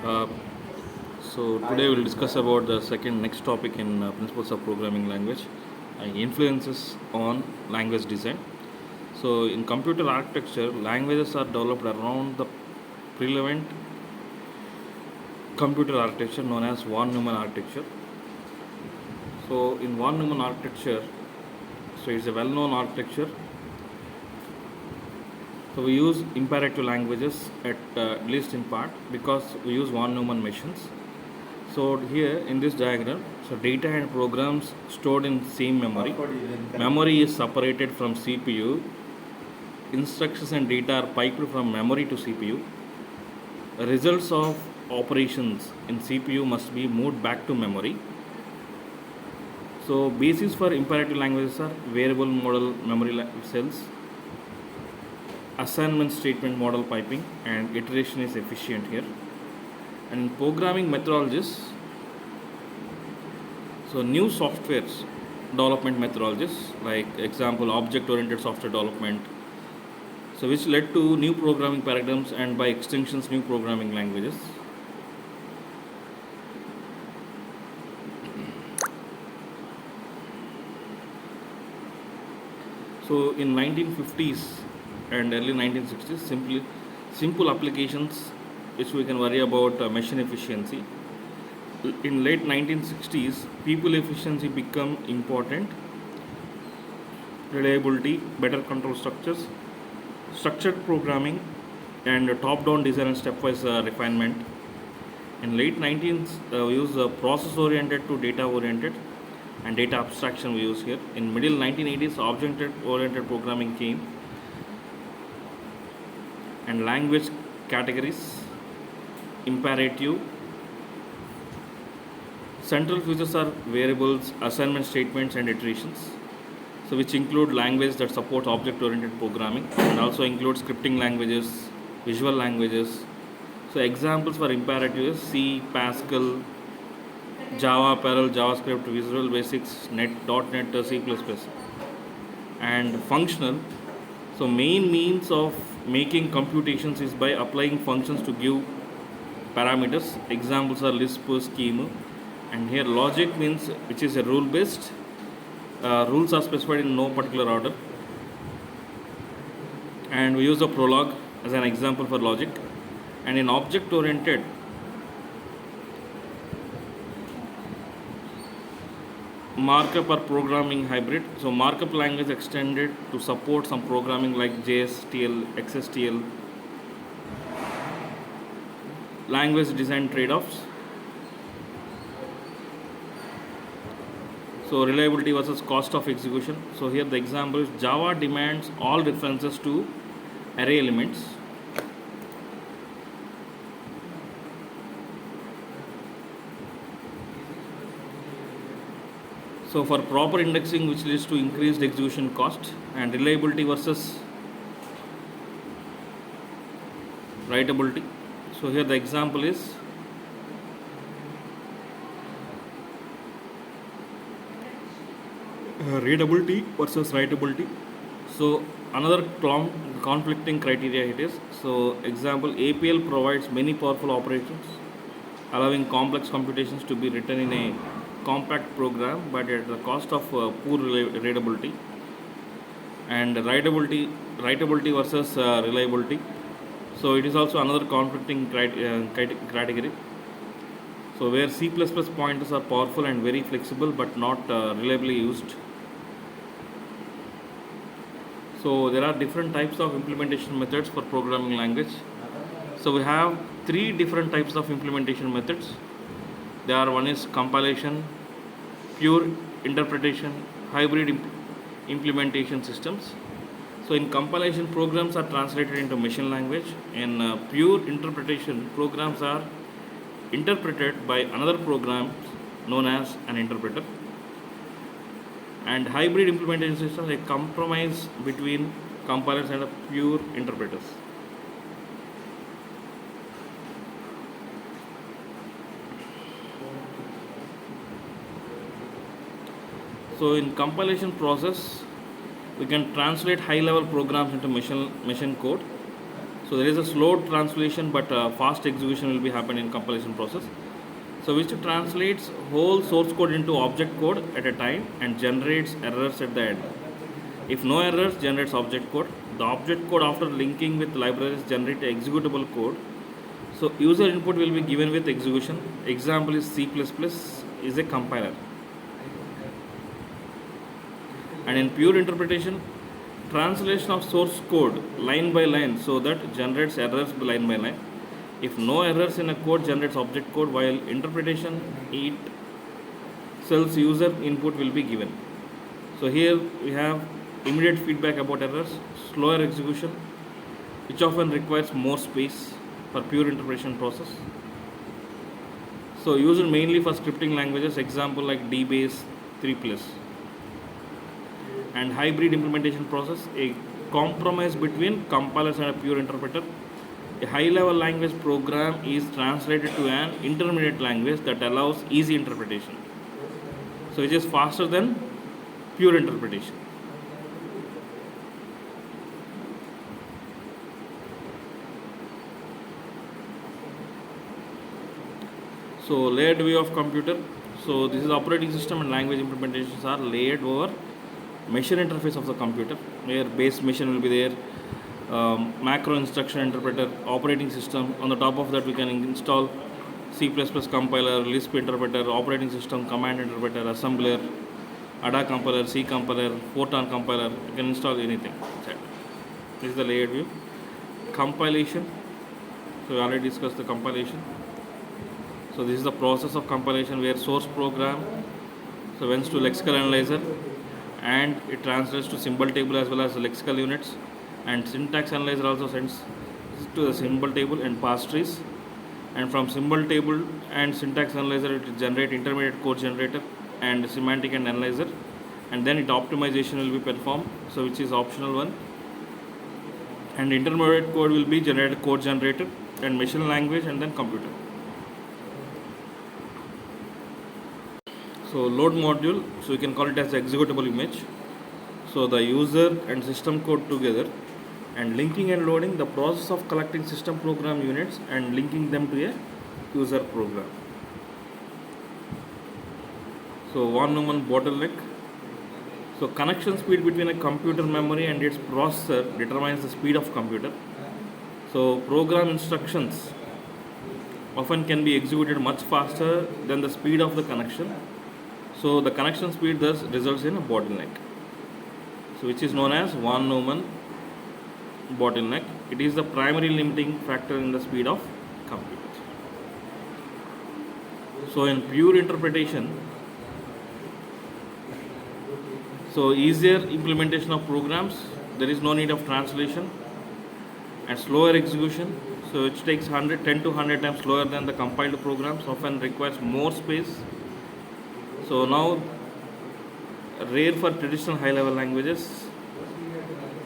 Uh, so today we'll discuss about the second next topic in principles of programming language, influences on language design. So in computer architecture, languages are developed around the prevalent computer architecture known as von Neumann architecture. So in von Neumann architecture, so it's a well-known architecture. So we use imperative languages at least in part because we use von Neumann machines. So here in this diagram, so data and programs stored in same memory. Memory is separated from CPU. Instructions and data are piped from memory to CPU. Results of operations in CPU must be moved back to memory. So basis for imperative languages are variable model memory cells, assignment statement model piping, and iteration is efficient here. And in programming methodologies, so new softwares development methodologies like example object oriented software development, so which led to new programming paradigms and by extensions new programming languages. So in 1950s and early 1960s, simple applications which we can worry about machine efficiency. In late 1960s, people efficiency become important, reliability, better control structures, structured programming, and top-down design and stepwise refinement. In late 19th, we use process-oriented to data-oriented, and data abstraction we use here. In middle 1980s, object-oriented programming came, and language categories, imperative. Central features are variables, assignment statements, and iterations. So which include language that supports object-oriented programming and also include scripting languages, visual languages. So examples for imperative is C, Pascal, Java, Perl, JavaScript, Visual Basics, .NET, C++. And functional. So main means of making computations is by applying functions to give parameters. Examples are Lisp, scheme, and here logic means which is a rule based. Rules are specified in no particular order, and we use the Prolog as an example for logic. And in object oriented, markup or programming hybrid. So markup language extended to support some programming like JSTL, XSTL. Language design trade-offs. So reliability versus cost of execution. So here the example is Java demands all references to array elements. So for proper indexing which leads to increased execution cost, and reliability versus writability. So here the example is readability versus writability. So another conflicting criteria it is. So example APL provides many powerful operations allowing complex computations to be written in a compact program but at the cost of poor readability. And writability versus reliability. So it is also another conflicting category. So where C++ pointers are powerful and very flexible but not reliably used. So there are different types of implementation methods for programming language. So we have three different types of implementation methods. One is compilation, pure interpretation, hybrid implementation systems. So in compilation, programs are translated into machine language. In pure interpretation, programs are interpreted by another program known as an interpreter. And hybrid implementation systems a compromise between compilers and pure interpreters. So in compilation process, we can translate high level programs into machine code. So there is a slow translation, but fast execution will be happening in compilation process. So which translates whole source code into object code at a time and generates errors at the end. If no errors, generates object code. The object code after linking with libraries generate executable code. So user input will be given with execution. Example is C++ is a compiler. And in pure interpretation, translation of source code line by line, so that generates errors line by line. If no errors in a code, generates object code, while interpretation it sells user input will be given. So here we have immediate feedback about errors, slower execution, which often requires more space for pure interpretation process. So used mainly for scripting languages, example like DBase 3+. And hybrid implementation process, a compromise between compilers and a pure interpreter. A high-level language program is translated to an intermediate language that allows easy interpretation. So it is faster than pure interpretation. So layered view of computer. So this is operating system and language implementations are layered over machine interface of the computer, where base machine will be there, macro instruction interpreter, operating system. On the top of that we can install C++ compiler, Lisp interpreter, operating system, command interpreter, assembler, ADA compiler, C compiler, Fortran compiler. You can install anything. This is the layered view. Compilation. So we already discussed the compilation. So this is the process of compilation, where source program so went to lexical analyzer and it translates to symbol table as well as lexical units, and syntax analyzer also sends to the symbol table and parse trees, and from symbol table and syntax analyzer it will generate intermediate code generator and semantic and analyzer, and then it optimization will be performed, so which is optional one, and intermediate code will be generated code generator and machine language and then computer. So load module, so you can call it as executable image. So the user and system code together, and linking and loading, the process of collecting system program units and linking them to a user program. So von Neumann bottleneck. So connection speed between a computer memory and its processor determines the speed of computer. So program instructions often can be executed much faster than the speed of the connection. So the connection speed thus results in a bottleneck, so which is known as von Neumann bottleneck. It is the primary limiting factor in the speed of computers. So in pure interpretation, so easier implementation of programs, there is no need of translation, and slower execution, so it takes 10 to 100 times slower than the compiled programs, often requires more space. So now rare for traditional high-level languages.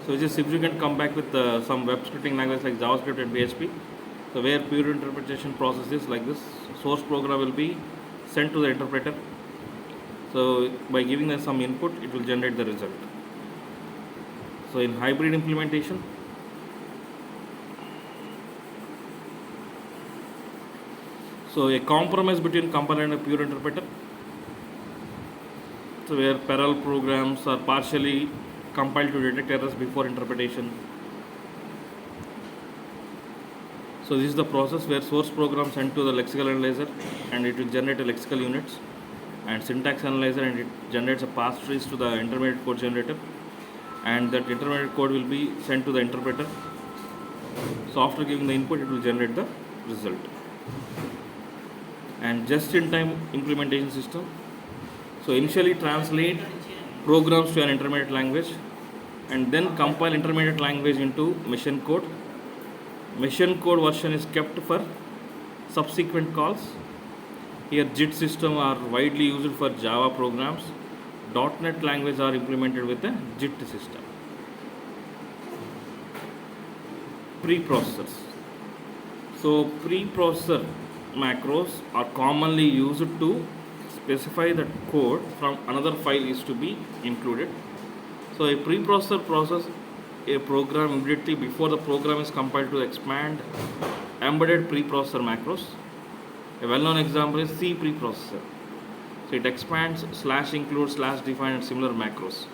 So just if you can come back with some web scripting language like JavaScript and PHP, so where pure interpretation process is like this. Source program will be sent to the interpreter. So by giving them some input, it will generate the result. So in hybrid implementation, so a compromise between compiler and a pure interpreter. So where parallel programs are partially compiled to detect errors before interpretation. So this is the process where source program sent to the lexical analyzer and it will generate a lexical units, and syntax analyzer and it generates a parse trees to the intermediate code generator, and that intermediate code will be sent to the interpreter. So after giving the input, it will generate the result. And just-in-time implementation system. So initially translate programs to an intermediate language and then compile intermediate language into machine code. Machine code version is kept for subsequent calls. Here JIT system are widely used for Java programs. .NET language are implemented with a JIT system. Preprocessors. So preprocessor macros are commonly used to specify that code from another file is to be included. So a preprocessor process a program immediately before the program is compiled to expand embedded preprocessor macros. A well-known example is C preprocessor. So it expands /include /define and similar macros.